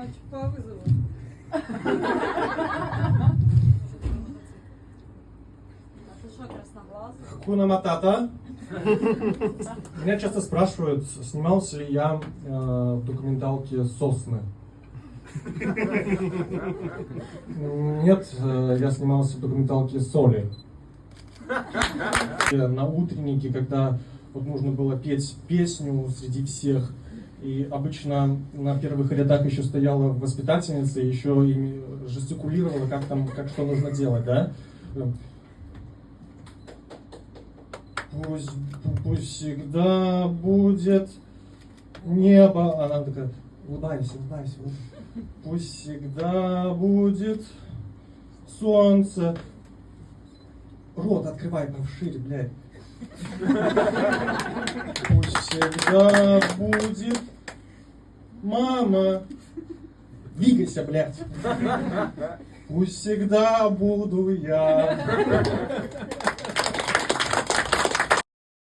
Мальчик по вызову. А ты что, красноглазый? Хакуна Матата. Меня часто спрашивают, снимался ли я в документалке «Сосны». Нет, я снимался в документалке «Соли». На утреннике, когда вот нужно было петь песню среди всех, и обычно на первых рядах еще стояла воспитательница, и еще и жестикулировала, как что нужно делать, да? Пусть всегда будет небо. Она такая, улыбайся. Пусть всегда будет солнце. Рот открывай повшире, блядь. Пусть всегда будет мама. Двигайся, блядь. Пусть всегда буду я.